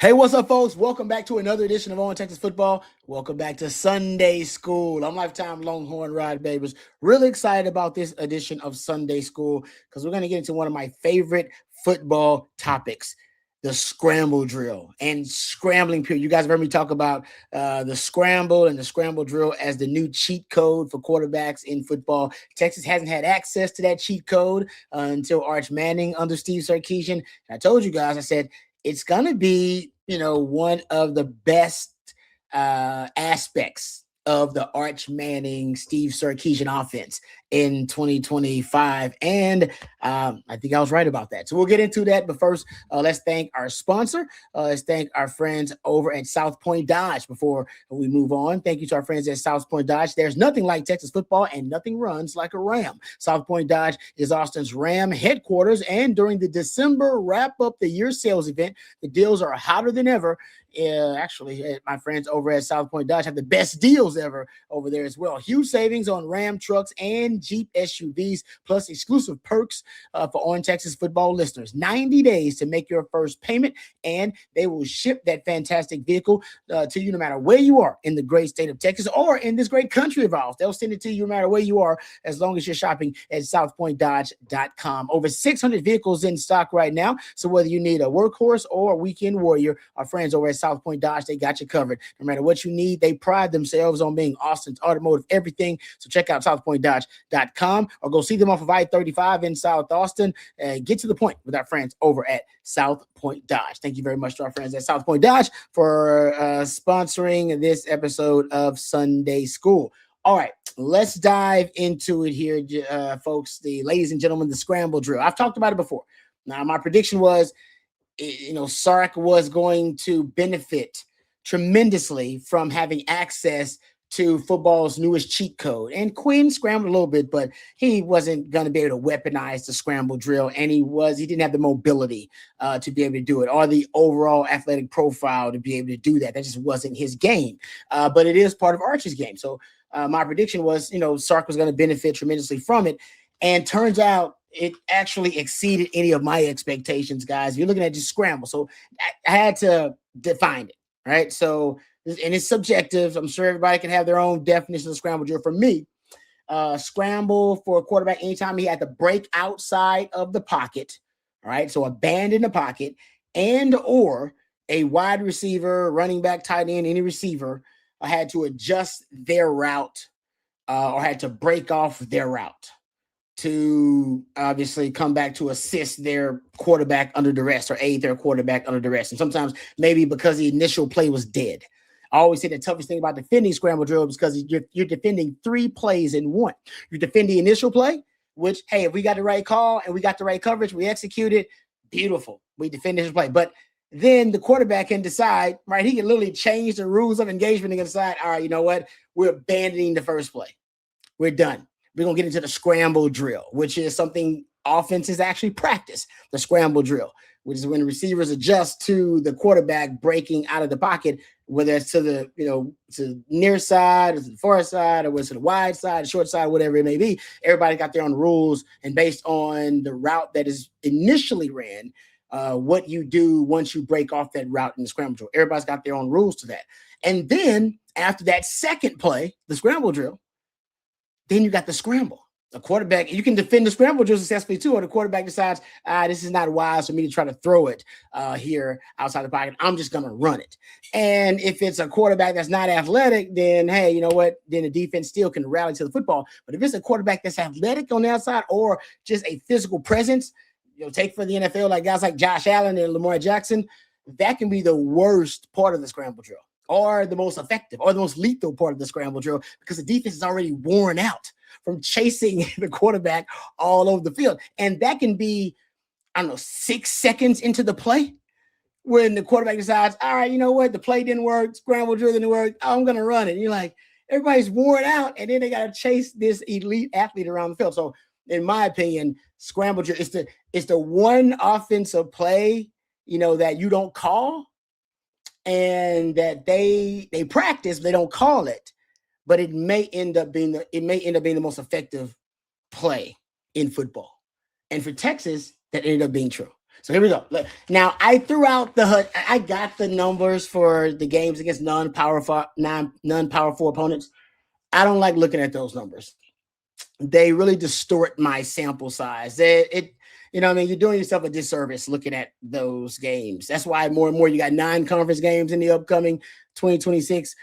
Hey, what's up, folks? Welcome back to another edition of On Texas Football. Welcome back to Sunday School. I'm lifetime Longhorn Rod Babers. Really excited about this edition of Sunday School because we're going to get into one of my favorite football topics, the scramble drill and scrambling period. You guys have heard me talk about the scramble and the scramble drill as the new cheat code for quarterbacks in football. Texas hasn't had access to that cheat code until Arch Manning under Steve Sarkisian. And I told you guys, I said, it's going to be, one of the best aspects of the Arch Manning, Steve Sarkisian offense in 2025. And I think I was right about that. So we'll get into that. But first, let's thank our sponsor. Let's thank our friends over at South Point Dodge before we move on. Thank you to our friends at South Point Dodge. There's nothing like Texas football and nothing runs like a Ram. South Point Dodge is Austin's Ram headquarters. And during the December wrap up the year sales event, the deals are hotter than ever. Actually, my friends over at South Point Dodge have the best deals ever over there as well. Huge savings on Ram trucks and Jeep SUVs, plus exclusive perks for On Texas football listeners. 90 days to make your first payment, and they will ship that fantastic vehicle to you no matter where you are in the great state of Texas or in this great country of ours. They'll send it to you no matter where you are, as long as you're shopping at southpointdodge.com. Over 600 vehicles in stock right now, so whether you need a workhorse or a weekend warrior, our friends over at South Point Dodge, they got you covered. No matter what you need, they pride themselves on being Austin's automotive everything. So check out southpointdodge.com or go see them off of I-35 in South Austin. Get to the point with our friends over at South Point Dodge. Thank you very much to our friends at South Point Dodge for sponsoring this episode of Sunday School. All right, let's dive into it here, folks. Ladies and gentlemen, the scramble drill. I've talked about it before. Now, my prediction was, Sark was going to benefit tremendously from having access to football's newest cheat code. And Quinn scrambled a little bit, but he wasn't going to be able to weaponize the scramble drill, and he didn't have the mobility to be able to do it, or the overall athletic profile to be able to do that. That just wasn't his game. But it is part of Arch's game. So my prediction was, Sark was going to benefit tremendously from it. And turns out it actually exceeded any of my expectations, guys. You're looking at just scramble. So I had to define it, right? So, and it's subjective. I'm sure everybody can have their own definition of scramble drill. For me, scramble for a quarterback, anytime he had to break outside of the pocket, all right? So abandon the pocket, and or a wide receiver, running back, tight end, any receiver had to adjust their route or had to break off their route to obviously come back to assist their quarterback under duress or aid their quarterback under duress. And sometimes maybe because the initial play was dead. I always say the toughest thing about defending scramble drill is because you're defending 3 plays in one. You defend the initial play, which, hey, if we got the right call and we got the right coverage, we execute it, beautiful. We defend this play. But then the quarterback can decide, right? He can literally change the rules of engagement and decide, all right, you know what? We're abandoning the first play. We're done. We're going to get into the scramble drill, which is something offenses actually practice, the scramble drill, which is when the receivers adjust to the quarterback breaking out of the pocket, whether it's to the, to the near side or to the far side, or whether it's to the wide side, the short side, whatever it may be. Everybody got their own rules, and based on the route that is initially ran, what you do once you break off that route in the scramble drill. Everybody's got their own rules to that. And then after that second play, the scramble drill, then you got the scramble. The quarterback, you can defend the scramble drill successfully too, or the quarterback decides, this is not wise for me to try to throw it here outside the pocket. I'm just going to run it. And if it's a quarterback that's not athletic, then, hey, you know what? Then the defense still can rally to the football. But if it's a quarterback that's athletic on the outside or just a physical presence, take for the NFL, like guys like Josh Allen and Lamar Jackson, that can be the worst part of the scramble drill, or the most effective or the most lethal part of the scramble drill, because the defense is already worn out from chasing the quarterback all over the field. And that can be, 6 seconds into the play when the quarterback decides, all right, you know what? The play didn't work. Scramble drill didn't work. I'm going to run it. And you're like, everybody's worn out, and then they got to chase this elite athlete around the field. So in my opinion, scramble drill is the one offensive play, that you don't call, and that they practice, they don't call it, but it may end up being the most effective play in football. And for Texas, that ended up being true. So here we go. Now I threw out I got the numbers for the games against non-power four opponents. I don't like looking at those numbers. They really distort my sample size. You know what I mean? You're doing yourself a disservice looking at those games. That's why more and more you got 9 conference games in the upcoming 2026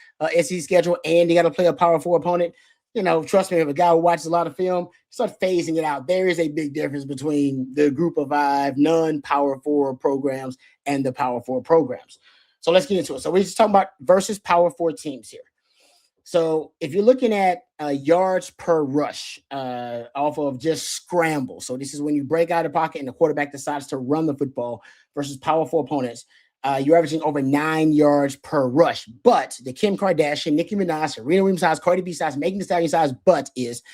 SEC schedule, and you got to play a power four opponent. You know, trust me, if a guy who watches a lot of film, start phasing it out. There is a big difference between the group of 5 non-power four programs and the power four programs. So let's get into it. So we're just talking about versus power four teams here. So if you're looking at yards per rush off of just scramble, so this is when you break out of the pocket and the quarterback decides to run the football versus power four opponents, you're averaging over 9 yards per rush. But the Kim Kardashian, Nicki Minaj, Serena Williams size, Cardi B size, Megan Thee Stallion size, but is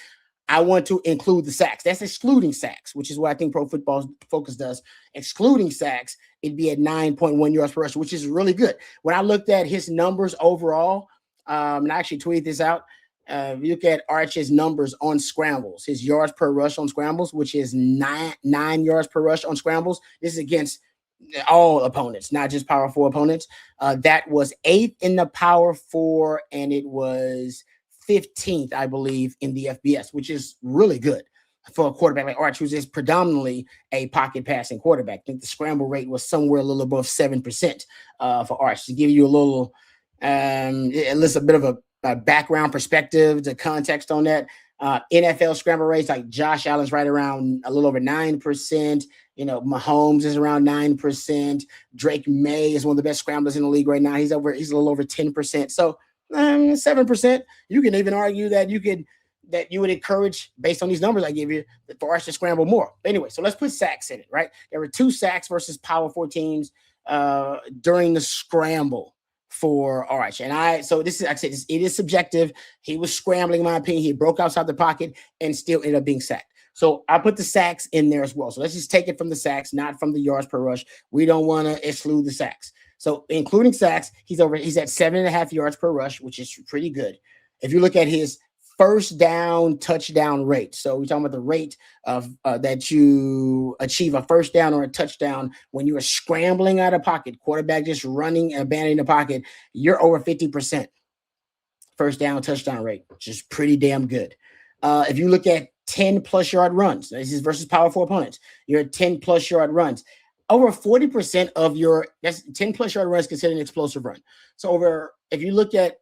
I want to include the sacks. That's excluding sacks, which is what I think Pro Football Focus does. Excluding sacks, it'd be at 9.1 yards per rush, which is really good. When I looked at his numbers overall, and I actually tweeted this out. If you look at Arch's numbers on scrambles, his yards per rush on scrambles, which is 9 yards per rush on scrambles. This is against all opponents, not just power four opponents. That was 8th in the power four, and it was 15th, I believe, in the FBS, which is really good for a quarterback like Arch, who's popredominantly a pocket passing quarterback. I think the scramble rate was somewhere a little above 7% for Arch. To give you a little it lists a bit of a background perspective, the context on that. NFL scramble rates, like Josh Allen's right around a little over 9%. You know, Mahomes is around 9%. Drake May is one of the best scramblers in the league right now. He's a little over 10%. So 7%. You can even argue that you would encourage, based on these numbers I give you, for us to scramble more. But anyway, so let's put sacks in it, right? There were 2 sacks versus power four teams during the scramble for Arch. And so this is, like I said, it is subjective. He was scrambling, in my opinion. He broke outside the pocket and still ended up being sacked. So I put the sacks in there as well. So let's just take it from the sacks, not from the yards per rush. We don't want to exclude the sacks. So including sacks, he's at 7.5 yards per rush, which is pretty good. If you look at his first down touchdown rate. So we're talking about the rate of that you achieve a first down or a touchdown when you are scrambling out of pocket, quarterback just running and abandoning the pocket, you're over 50% first down touchdown rate, which is pretty damn good. If you look at 10 plus yard runs, this is versus power four opponents, you're at 10 plus yard runs. Over 40% of that's 10 plus yard runs considered an explosive run. So if you look at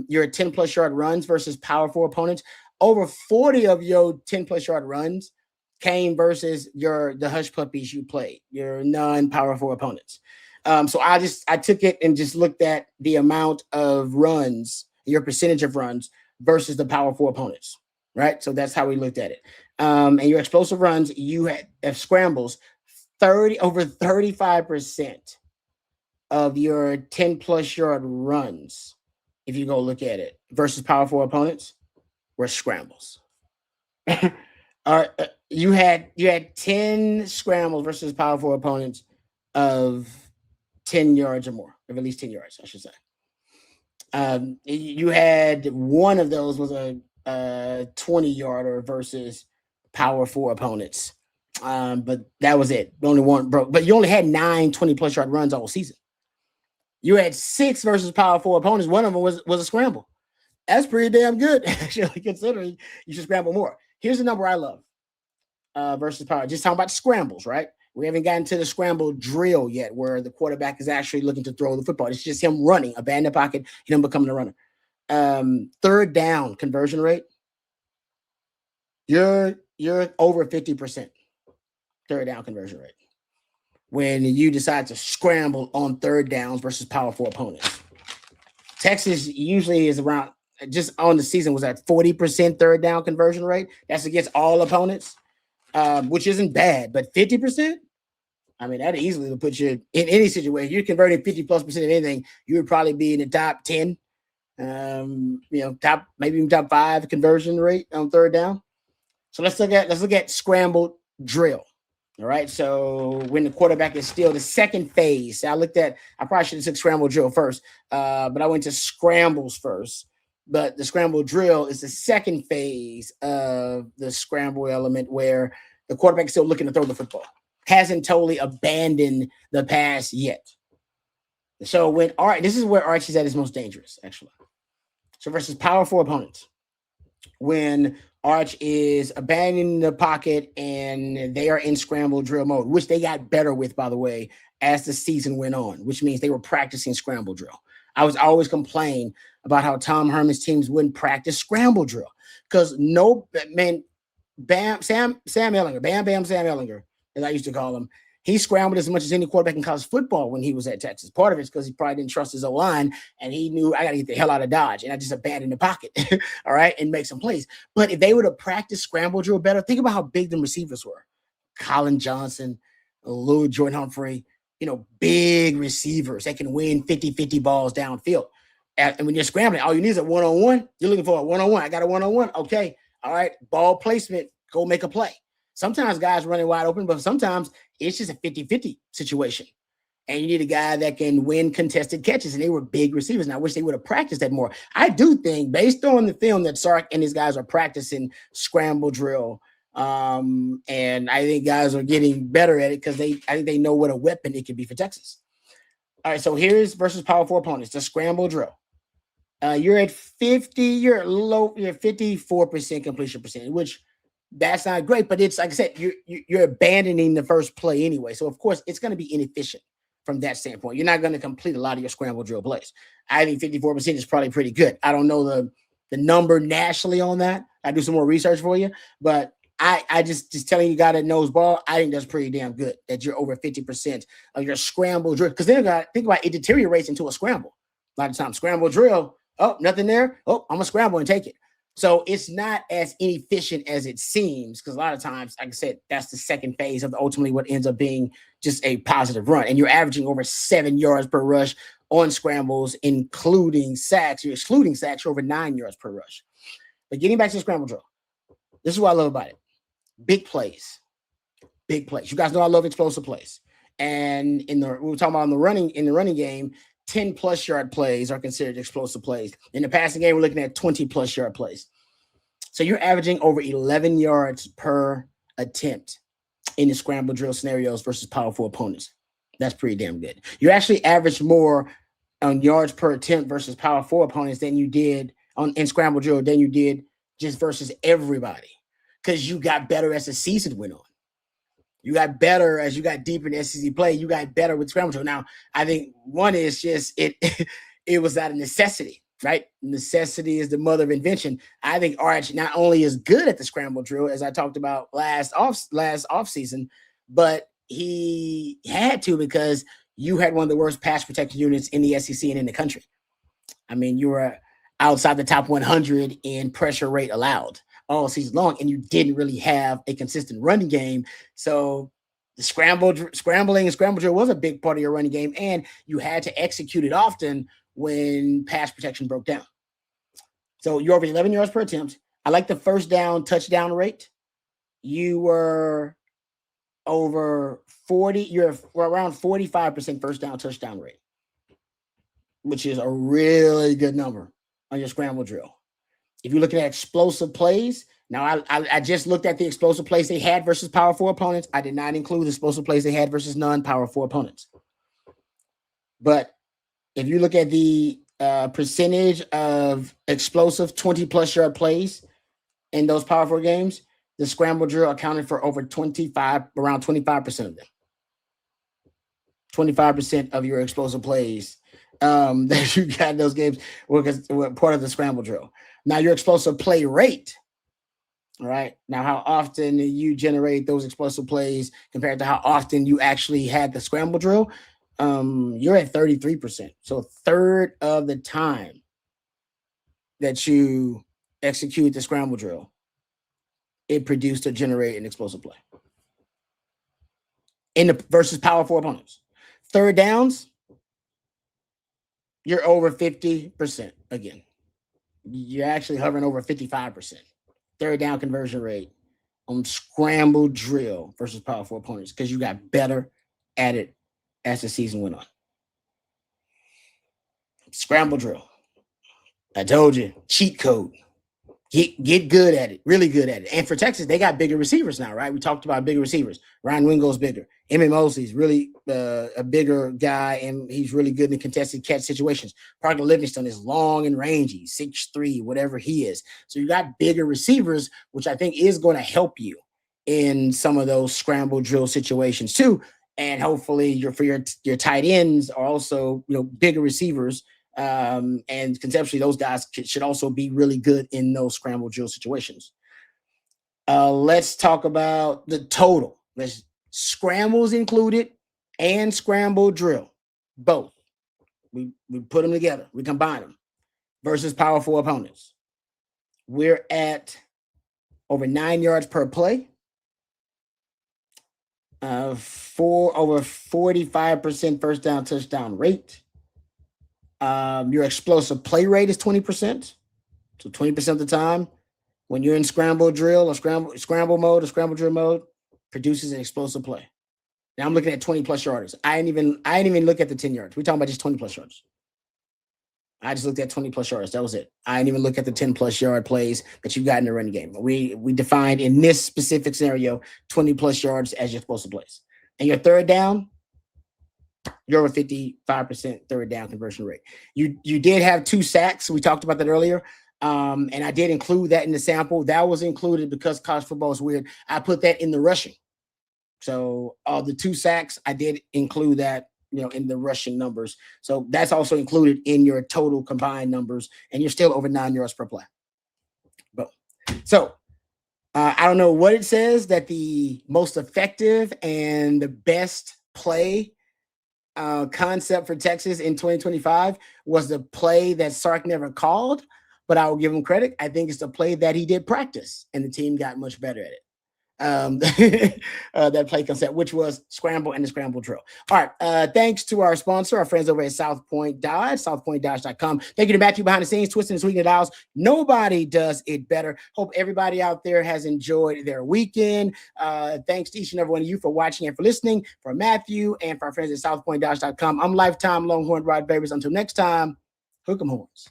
your 10 plus yard runs versus power four opponents, over 40 of your 10 plus yard runs came versus the hush puppies you played, your non-power four opponents. So I took it and just looked at the amount of runs, your percentage of runs versus the power four opponents, right? So that's how we looked at it. And your explosive runs, you had scrambles, over 35% of your 10 plus yard runs, if you go look at it, versus power four opponents, were scrambles. You had 10 scrambles versus power four opponents of 10 yards or more, of at least 10 yards, I should say. You had one of those was a 20-yarder versus power four opponents. But that was it. Only one broke. But you only had 9 20-plus yard runs all season. You had 6 versus power four opponents. One of them was a scramble. That's pretty damn good, actually, considering you should scramble more. Here's the number I love versus power. Just talking about scrambles, right? We haven't gotten to the scramble drill yet, where the quarterback is actually looking to throw the football. It's just him running, abandon the pocket, and him becoming a runner. Third down conversion rate, you're over 50% third down conversion rate when you decide to scramble on third downs versus power four opponents. Texas usually is around, just on the season, was at 40% third down conversion rate. That's against all opponents, which isn't bad, but 50%? I mean, that easily would put you in any situation. You're converting 50+% of anything, you would probably be in the top 10, maybe even top 5 conversion rate on third down. So let's look at scrambled drill. All right. So when the quarterback is still the second phase, I probably should have took scramble drill first, but I went to scrambles first. But the scramble drill is the second phase of the scramble element, where the quarterback is still looking to throw the football. hasn't totally abandoned the pass yet. So when this is where Arch is at his most dangerous, actually. So versus powerful opponents, when Arch is abandoning the pocket and they are in scramble drill mode, which they got better with, by the way, as the season went on, which means they were practicing scramble drill. I was always complaining about how Tom Herman's teams wouldn't practice scramble drill because Sam Ehlinger, Bam Sam Ehlinger, as I used to call him, he scrambled as much as any quarterback in college football when he was at Texas. Part of it's because he probably didn't trust his O-line, and he knew I got to get the hell out of Dodge, and I just abandoned the pocket, all right, and make some plays. But if they would have practiced scramble drill better, think about how big the receivers were. Colin Johnson, Lou Jordan Humphrey, big receivers that can win 50-50 balls downfield. And when you're scrambling, all you need is a one-on-one. You're looking for a one-on-one. I got a one-on-one. Okay, all right, ball placement, go make a play. Sometimes guys running wide open, but sometimes it's just a 50-50 situation. And you need a guy that can win contested catches, and they were big receivers. And I wish they would have practiced that more. I do think, based on the film, that Sark and his guys are practicing scramble drill. And I think guys are getting better at it because I think they know what a weapon it can be for Texas. All right, so here's versus powerful opponents, the scramble drill. You're at 54% completion percentage, which that's not great, but it's like I said, you're abandoning the first play anyway. So of course it's going to be inefficient from that standpoint. You're not going to complete a lot of your scramble drill plays. I think 54% is probably pretty good. I don't know the number nationally on that. I do some more research for you, but I just telling you, guy that knows ball, I think that's pretty damn good that you're over 50% of your scramble drill. Because then think about it deteriorates into a scramble. A lot of times, scramble drill, oh, nothing there. Oh, I'm going to scramble and take it. So it's not as inefficient as it seems, because a lot of times, like I said, that's the second phase of ultimately what ends up being just a positive run. And you're averaging over 7 yards per rush on scrambles, including sacks. You're excluding sacks, you're over 9 yards per rush. But getting back to the scramble drill, this is what I love about it. Big plays. Big plays. You guys know I love explosive plays. And we were talking about in the running game, 10 plus yard plays are considered explosive plays. In the passing game, we're looking at 20 plus yard plays. So you're averaging over 11 yards per attempt in the scramble drill scenarios versus powerful opponents. That's pretty damn good. You actually average more on yards per attempt versus powerful opponents than you did in scramble drill than you did just versus everybody, because you got better as the season went on. You got better as you got deeper in SEC play. You got better with scramble drill. Now, I think one is just it was out of necessity, right? Necessity is the mother of invention. I think Arch not only is good at the scramble drill, as I talked about last off season, but he had to, because you had one of the worst pass protection units in the SEC and in the country. I mean, you were outside the top 100 in pressure rate allowed all season long, and you didn't really have a consistent running game. So the scrambling and scramble drill was a big part of your running game, and you had to execute it often when pass protection broke down. So you're over 11 yards per attempt. I like the first down touchdown rate. You were over 40, you're around 45% first down touchdown rate, which is a really good number on your scramble drill. If you're looking at explosive plays, now I just looked at the explosive plays they had versus powerful opponents. I did not include the explosive plays they had versus non-powerful opponents. But if you look at the percentage of explosive 20-plus yard plays in those powerful games, the scramble drill accounted for around 25% of them. 25% of your explosive plays that you got in those games were part of the scramble drill. Now, your explosive play rate, all right, now how often you generate those explosive plays compared to how often you actually had the scramble drill, you're at 33%. So a third of the time that you execute the scramble drill, it produced or generated an explosive play versus powerful opponents. Third downs, you're over 50% again. You're actually hovering over 55%. Third down conversion rate on scramble drill versus powerful opponents, because you got better at it as the season went on. Scramble drill. I told you, cheat code. Get good at it, really good at it. And for Texas, they got bigger receivers now, right? We talked about bigger receivers. Ryan Wingo's bigger. Emmett Mosley's really a bigger guy, and he's really good in contested catch situations. Parker Livingston is long and rangy, 6'3", whatever he is. So you got bigger receivers, which I think is going to help you in some of those scramble drill situations too. And hopefully your tight ends are also, bigger receivers. And conceptually, those guys should also be really good in those scramble drill situations. Let's talk about the total. Let's scrambles included and scramble drill, both. We put them together. We combine them versus Power 4 opponents. We're at over 9 yards per play. For over 45% first down touchdown rate. Your explosive play rate is 20%. So 20% of the time when you're in scramble drill or scramble mode or scramble drill mode, produces an explosive play. Now I'm looking at 20 plus yarders. I didn't even look at the 10 yards. We're talking about just 20 plus yards. I just looked at 20 plus yards. That was it. I didn't even look at the 10 plus yard plays that you got in the running game. We defined in this specific scenario 20 plus yards as your explosive plays. And your third down, you're over 55% third down conversion rate. You did have 2 sacks. We talked about that earlier. And I did include that in the sample. That was included because college football is weird. I put that in the rushing. So the 2 sacks, I did include that, in the rushing numbers. So that's also included in your total combined numbers, and you're still over 9 yards per play. But so I don't know what it says that the most effective and the best play concept for Texas in 2025 was the play that Sark never called, but I will give him credit. I think it's the play that he did practice, and the team got much better at it. That play concept, which was scramble and the scramble drill. All right. Thanks to our sponsor, our friends over at South Point Dodge, southpointdodge.com. Thank you to Matthew behind the scenes, twisting and sweetening the dials. Nobody does it better. Hope everybody out there has enjoyed their weekend. Thanks to each and every one of you for watching and for listening. For Matthew and for our friends at southpointdodge.com. I'm lifetime Longhorn Rod Babies. Until next time, hook 'em horns.